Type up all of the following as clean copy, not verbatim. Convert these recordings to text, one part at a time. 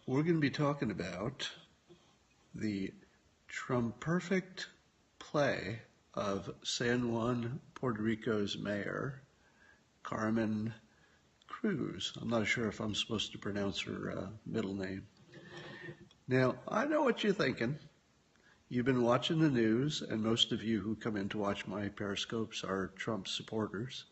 We're going to be talking about the Trump-perfect play of San Juan, Puerto Rico's mayor, Carmen Cruz. I'm not sure if I'm supposed to pronounce her middle name. Now, I know what you're thinking. You've been watching the news, and most of you who come in to watch my Periscopes are Trump supporters.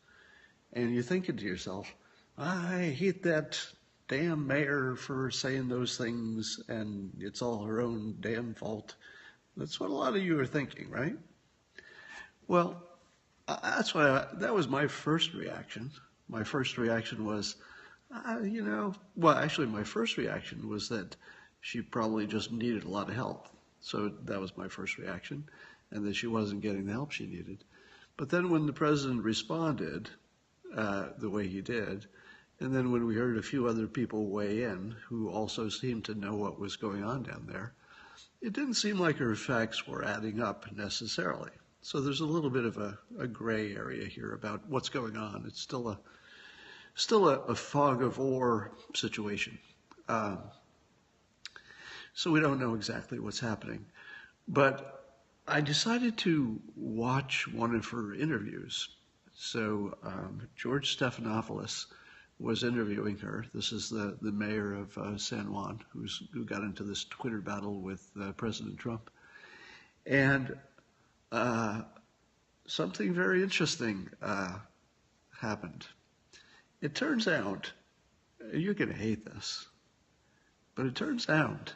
And you're thinking to yourself, I hate that damn mayor for saying those things, and it's all her own damn fault. That's what a lot of you are thinking, right? Well, that was my first reaction. My first reaction was, my first reaction was that she probably just needed a lot of help. So that was my first reaction, and that she wasn't getting the help she needed. But then when the president responded the way he did, and then when we heard a few other people weigh in who also seemed to know what was going on down there, it didn't seem like her facts were adding up necessarily. So there's a little bit of a gray area here about what's going on. It's still a fog of war situation. So we don't know exactly what's happening. But I decided to watch one of her interviews. So George Stephanopoulos was interviewing her. This is the mayor of San Juan, who got into this Twitter battle with President Trump. And something very interesting happened. It turns out, you're going to hate this, but it turns out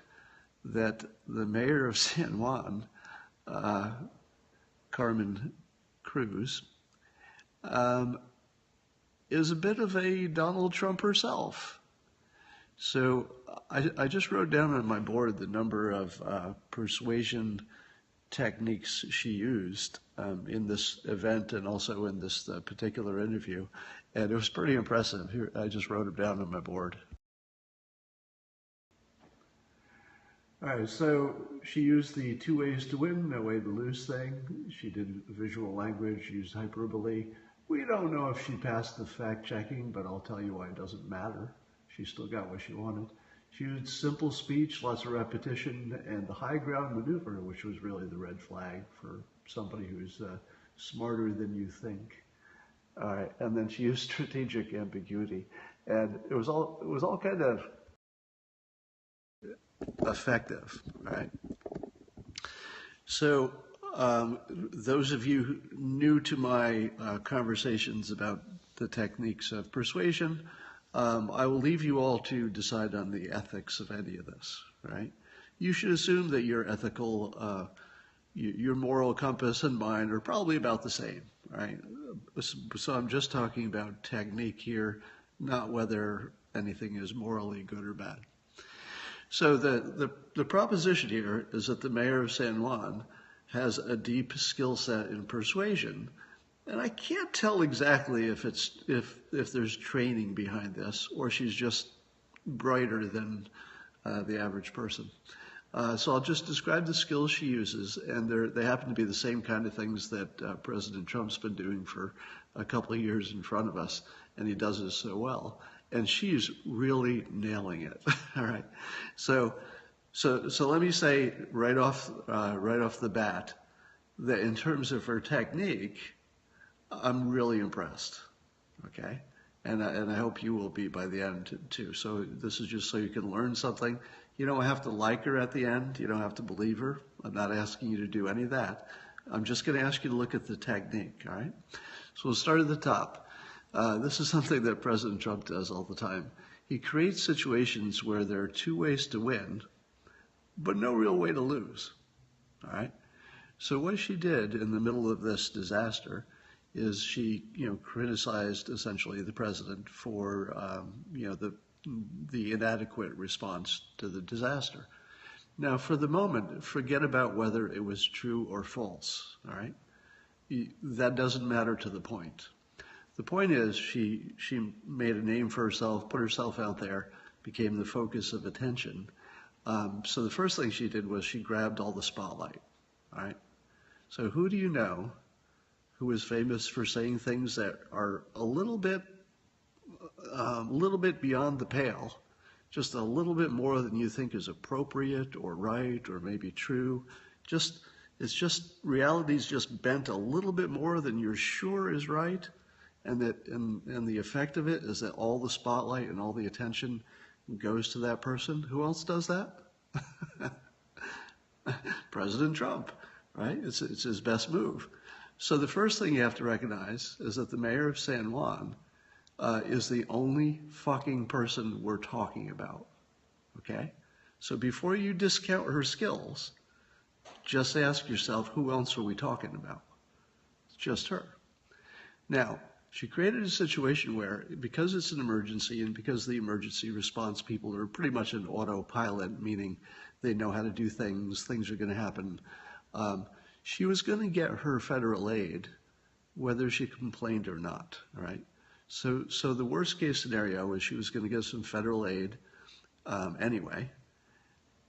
that the mayor of San Juan, Carmen Cruz, is a bit of a Donald Trump herself. So I just wrote down on my board the number of persuasion techniques she used in this event and also in this particular interview. And it was pretty impressive. Here, I just wrote them down on my board. All right, so she used the 2 ways to win, no way to lose thing. She did visual language, used hyperbole. We don't know if she passed the fact checking, but I'll tell you why it doesn't matter. She still got what she wanted. She used simple speech, lots of repetition, and the high ground maneuver, which was really the red flag for somebody who's smarter than you think. All right, and then she used strategic ambiguity, and it was all kind of effective, right? So those of you new to my conversations about the techniques of persuasion, I will leave you all to decide on the ethics of any of this, right? You should assume that your ethical, your moral compass and mine are probably about the same, right? So I'm just talking about technique here, not whether anything is morally good or bad. So the proposition here is that the mayor of San Juan has a deep skill set in persuasion, and I can't tell exactly if there's training behind this or she's just brighter than the average person. So I'll just describe the skills she uses, and they happen to be the same kind of things that President Trump's been doing for a couple of years in front of us, and he does it so well. And she's really nailing it. All right. So let me say right off the bat that in terms of her technique, I'm really impressed. Okay. And I hope you will be by the end too. So this is just so you can learn something. You don't have to like her at the end. You don't have to believe her. I'm not asking you to do any of that. I'm just going to ask you to look at the technique. All right. So we'll start at the top. This is something that President Trump does all the time. He creates situations where there are 2 ways to win, but no real way to lose. All right. So what she did in the middle of this disaster is she, criticized essentially the president for, the inadequate response to the disaster. Now, for the moment, forget about whether it was true or false. All right. That doesn't matter to the point. The point is she made a name for herself, put herself out there, became the focus of attention. So the first thing she did was she grabbed all the spotlight, all right? So who do you know who is famous for saying things that are a little bit beyond the pale, just a little bit more than you think is appropriate or right or maybe true. Reality's just bent a little bit more than you're sure is right, and the effect of it is that all the spotlight and all the attention goes to that person. Who else does that? President Trump, right? It's his best move. So the first thing you have to recognize is that the mayor of San Juan is the only fucking person we're talking about, okay? So before you discount her skills, just ask yourself, who else are we talking about? It's just her. Now, she created a situation where, because it's an emergency and because the emergency response people are pretty much an autopilot, meaning they know how to do things are going to happen, she was going to get her federal aid whether she complained or not, all right? So the worst case scenario is she was going to get some federal aid anyway,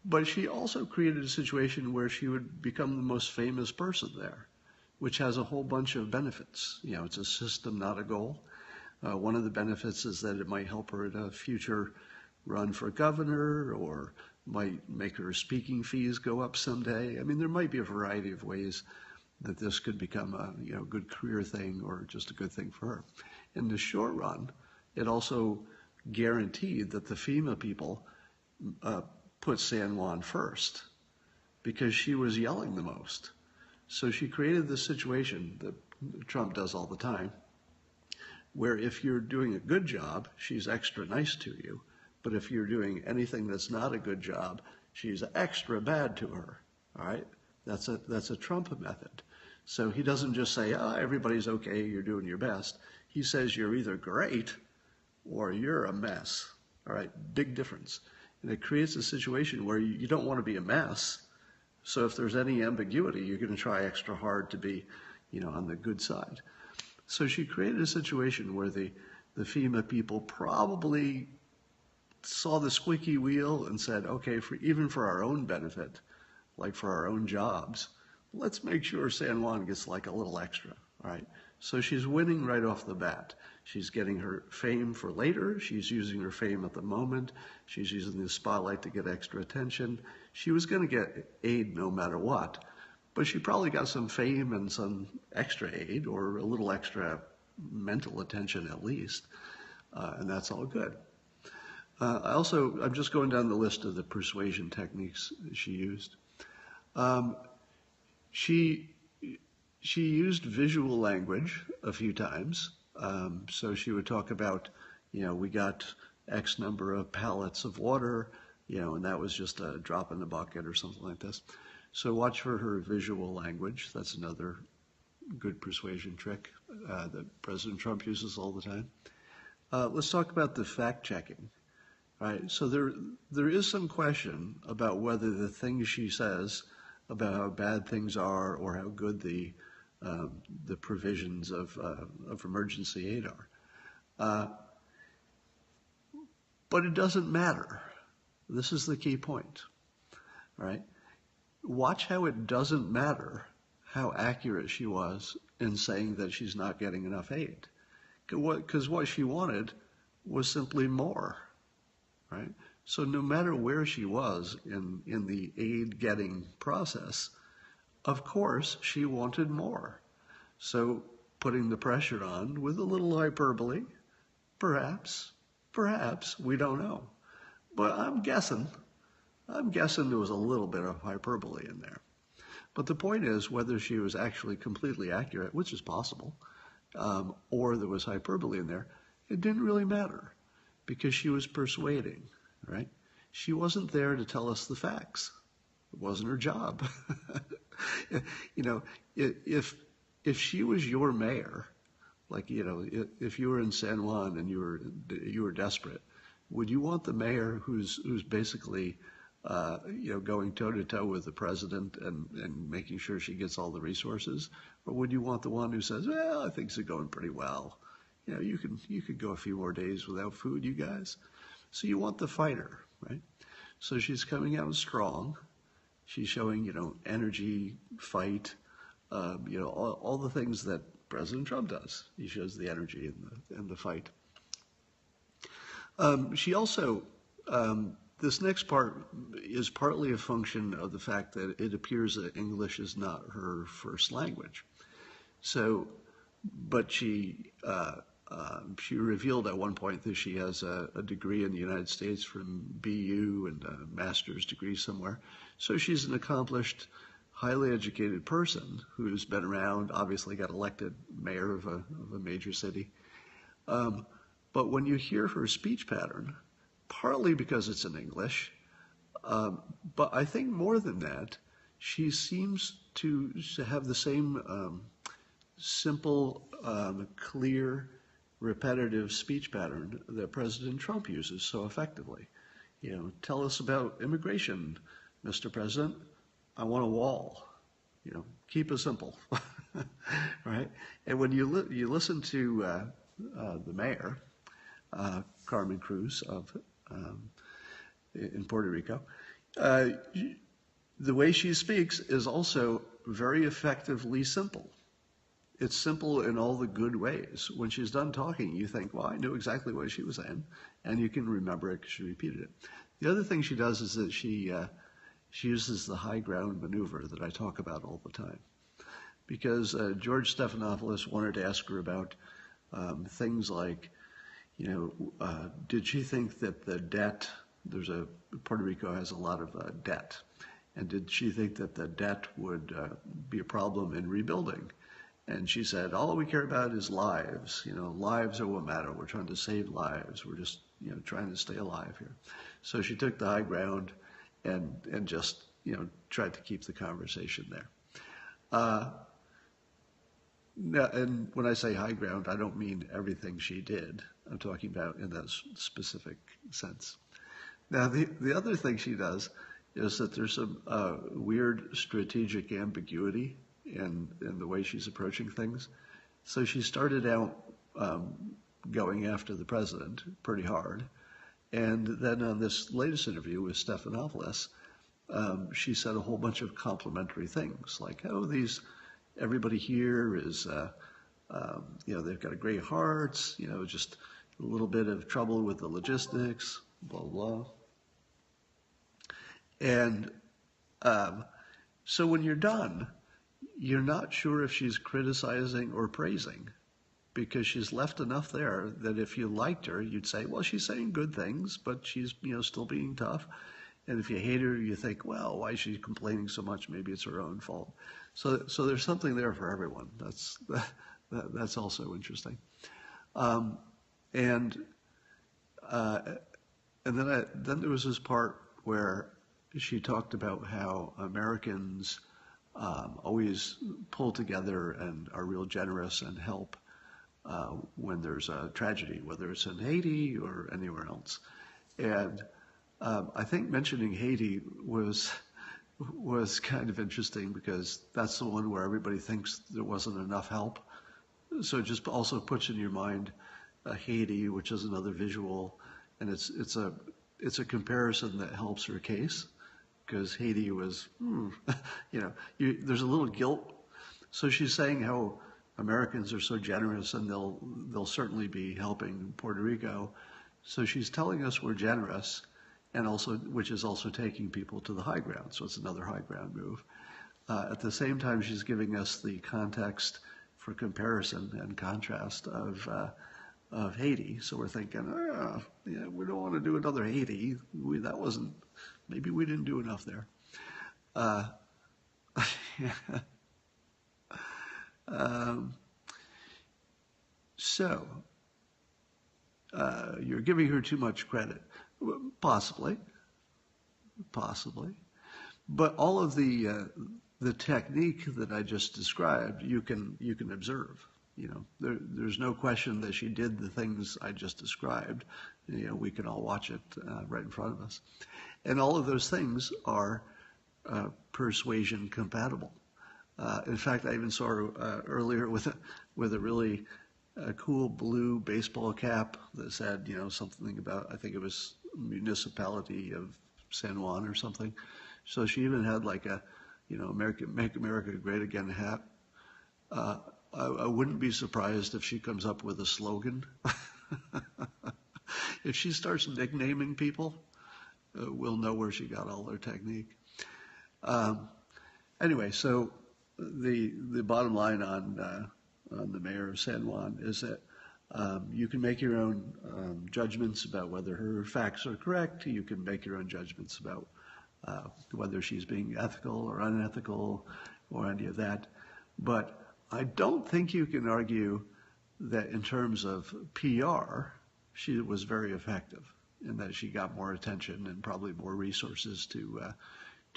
but she also created a situation where she would become the most famous person there, which has a whole bunch of benefits. You know, it's a system, not a goal. One of the benefits is that it might help her in a future run for governor, or might make her speaking fees go up someday. I mean, there might be a variety of ways that this could become a good career thing or just a good thing for her. In the short run, it also guaranteed that the FEMA people put San Juan first because she was yelling the most. So she created this situation that Trump does all the time, where if you're doing a good job, she's extra nice to you. But if you're doing anything that's not a good job, she's extra bad to her, all right? That's a Trump method. So he doesn't just say, oh, everybody's okay, you're doing your best. He says you're either great or you're a mess, all right? Big difference. And it creates a situation where you don't want to be a mess. So if there's any ambiguity, you're going to try extra hard to be, on the good side. So she created a situation where the FEMA people probably saw the squeaky wheel and said, okay, even for our own benefit, like for our own jobs, let's make sure San Juan gets like a little extra, all right? So she's winning right off the bat. She's getting her fame for later. She's using her fame at the moment. She's using the spotlight to get extra attention. She was going to get aid no matter what, but she probably got some fame and some extra aid, or a little extra mental attention at least, and that's all good. I'm just going down the list of the persuasion techniques she used. She used visual language a few times. So she would talk about, we got X number of pallets of water, and that was just a drop in the bucket or something like this. So watch for her visual language. That's another good persuasion trick that President Trump uses all the time. Let's talk about the fact-checking. Right, so there is some question about whether the things she says about how bad things are or how good the provisions of emergency aid are. But it doesn't matter. This is the key point, right? Watch how it doesn't matter how accurate she was in saying that she's not getting enough aid. Because what she wanted was simply more. Right? So no matter where she was in the aid-getting process, of course she wanted more. So putting the pressure on with a little hyperbole, perhaps, we don't know. But I'm guessing there was a little bit of hyperbole in there. But the point is, whether she was actually completely accurate, which is possible, or there was hyperbole in there, it didn't really matter. Because she was persuading, right? She wasn't there to tell us the facts. It wasn't her job. If she was your mayor, like, if you were in San Juan and you were desperate, would you want the mayor who's basically, going toe to toe with the president and making sure she gets all the resources, or would you want the one who says, well, things are going pretty well? You could go a few more days without food, you guys. So you want the fighter, right? So she's coming out strong. She's showing, energy, fight, all the things that President Trump does. He shows the energy and the fight. She also This next part is partly a function of the fact that it appears that English is not her first language. So, but she revealed at one point that she has a degree in the United States from BU and a master's degree somewhere. So she's an accomplished, highly educated person who's been around, obviously got elected mayor of a major city. But when you hear her speech pattern, partly because it's in English, but I think more than that, she seems to have the same simple, clear, repetitive speech pattern that President Trump uses so effectively. You know, tell us about immigration, Mr. President. I want a wall. You know, keep it simple, right? And when you listen to the mayor, Carmen Cruz in Puerto Rico, the way she speaks is also very effectively simple. It's simple in all the good ways. When she's done talking, you think, well, I knew exactly what she was saying, and you can remember it because she repeated it. The other thing she does is that she uses the high ground maneuver that I talk about all the time. Because George Stephanopoulos wanted to ask her about things like, did she think that the debt, Puerto Rico has a lot of debt, and did she think that the debt would be a problem in rebuilding? And she said, all we care about is lives. Lives are what matter. We're trying to save lives. We're just, trying to stay alive here. So she took the high ground and just, tried to keep the conversation there. Now, and when I say high ground, I don't mean everything she did. I'm talking about in that specific sense. Now, the other thing she does is that there's some weird strategic ambiguity in the way she's approaching things. So she started out going after the president pretty hard. And then on this latest interview with Stephanopoulos, she said a whole bunch of complimentary things like, everybody here is, they've got a great hearts, just a little bit of trouble with the logistics, blah, blah. And so when you're done, you're not sure if she's criticizing or praising, because she's left enough there that if you liked her, you'd say, well, she's saying good things, but she's, still being tough. And if you hate her, you think, well, why is she complaining so much? Maybe it's her own fault. So there's something there for everyone. That's also interesting. And then there was this part where she talked about how Americans always pull together and are real generous and help when there's a tragedy, whether it's in Haiti or anywhere else. And I think mentioning Haiti was kind of interesting because that's the one where everybody thinks there wasn't enough help. So it just also puts in your mind Haiti, which is another visual, and it's a comparison that helps her case, because Haiti was, there's a little guilt. So she's saying how Americans are so generous and they'll certainly be helping Puerto Rico. So she's telling us we're generous, and also, which is also taking people to the high ground. So it's another high ground move. At the same time, she's giving us the context for comparison and contrast of Haiti. So we're thinking, we don't want to do another Haiti. Maybe we didn't do enough there. So you're giving her too much credit. Possibly. But all of the technique that I just described, you can observe. There's no question that she did the things I just described. We can all watch it right in front of us. And all of those things are persuasion compatible. In fact, I even saw her earlier with a really cool blue baseball cap that said, something about, I think it was municipality of San Juan or something. So she even had like a, Make America Great Again hat. I wouldn't be surprised if she comes up with a slogan. If she starts nicknaming people, we'll know where she got all her technique. Anyway, so the bottom line on the mayor of San Juan is that you can make your own judgments about whether her facts are correct. You can make your own judgments about whether she's being ethical or unethical or any of that. But I don't think you can argue that in terms of PR, she was very effective in that she got more attention and probably more resources to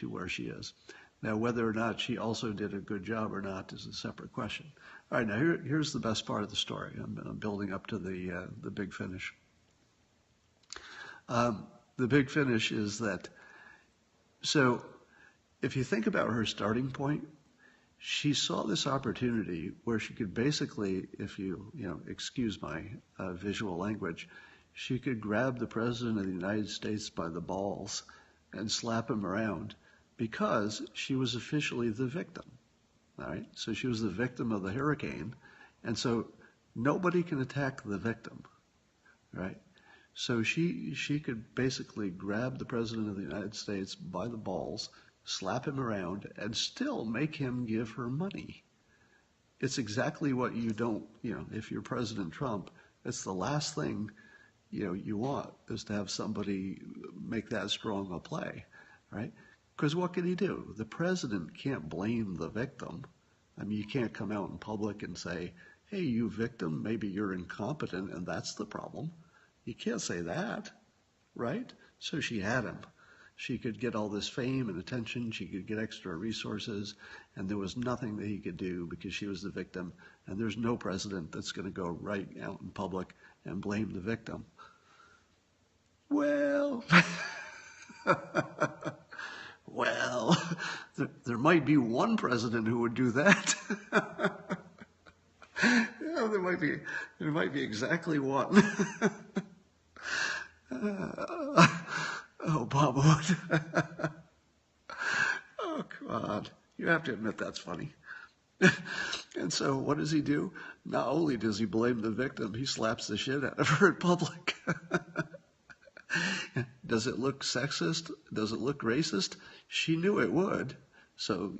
where she is. Now, whether or not she also did a good job or not is a separate question. All right, now here's the best part of the story. I'm building up to the big finish. The big finish is that, so if you think about her starting point, she saw this opportunity where she could basically, if you excuse my visual language, she could grab the president of the United States by the balls and slap him around because she was officially the victim. All right, so she was the victim of the hurricane, and so nobody can attack the victim, right? So she could basically grab the president of the United States by the balls, slap him around, and still make him give her money. It's exactly what you don't, if you're President Trump, it's the last thing, you want is to have somebody make that strong a play, right? Because what can he do? The president can't blame the victim. I mean, you can't come out in public and say, hey, you victim, maybe you're incompetent and that's the problem. You can't say that, right? So she had him. She could get all this fame and attention. She could get extra resources. And there was nothing that he could do because she was the victim. And there's no president that's going to go right out in public and blame the victim. Well... Well, there might be one president who would do that. There might be exactly one. Obama would. Oh, God. You have to admit that's funny. And so what does he do? Not only does he blame the victim, he slaps the shit out of her in public. Does it look sexist? Does it look racist? She knew it would. So,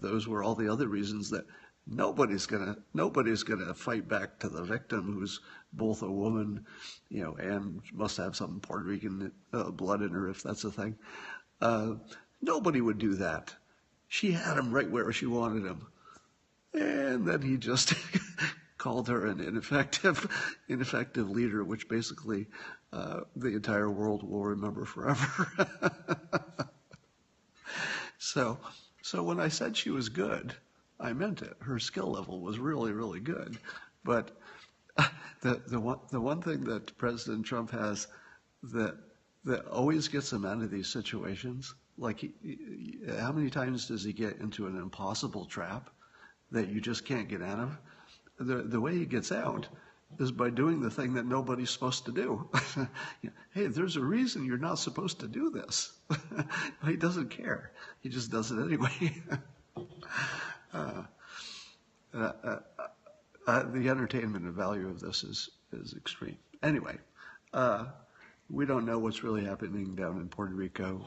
those were all the other reasons that nobody's gonna fight back to the victim who's both a woman, and must have some Puerto Rican blood in her, if that's a thing. Nobody would do that. She had him right where she wanted him. And then he just called her an ineffective leader, which basically the entire world will remember forever. So when I said she was good, I meant it. Her skill level was really, really good. But the one thing that President Trump has that always gets him out of these situations, like how many times does he get into an impossible trap that you just can't get out of? The way he gets out is by doing the thing that nobody's supposed to do. Hey, there's a reason you're not supposed to do this. He doesn't care. He just does it anyway. The entertainment and value of this is extreme. Anyway, we don't know what's really happening down in Puerto Rico.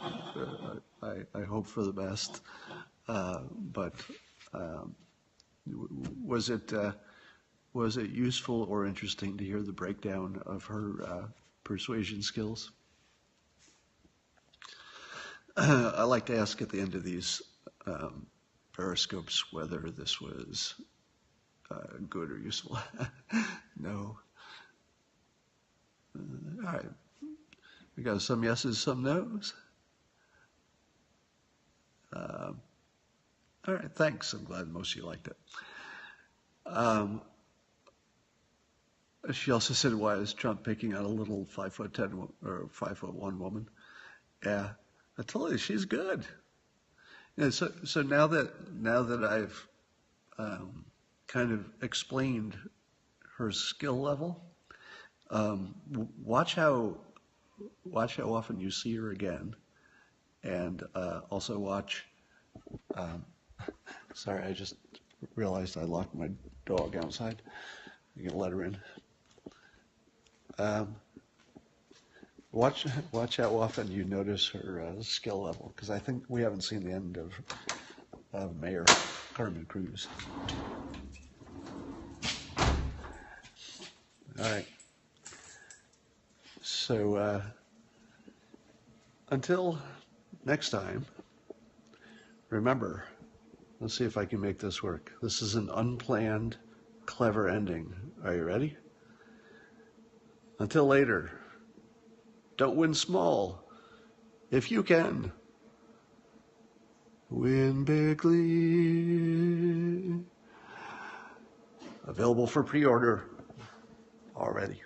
I hope for the best. But was it useful or interesting to hear the breakdown of her persuasion skills? I like to ask at the end of these periscopes whether this was good or useful. No. All right. We got some yeses, some nos. All right, thanks. I'm glad most of you liked it. She also said, why is Trump picking out a little 5'10" or 5'1" woman? Yeah, I told you, she's good. So now that I've kind of explained her skill level, watch how often you see her again, and also watch. Sorry, I just realized I locked my dog outside. I'm gonna let her in. Watch how often you notice her skill level, because I think we haven't seen the end of Mayor Carmen Cruz. All right. So until next time, remember, let's see if I can make this work. This is an unplanned, clever ending. Are you ready? Until later, don't win small. If you can, win bigly. Available for pre-order already.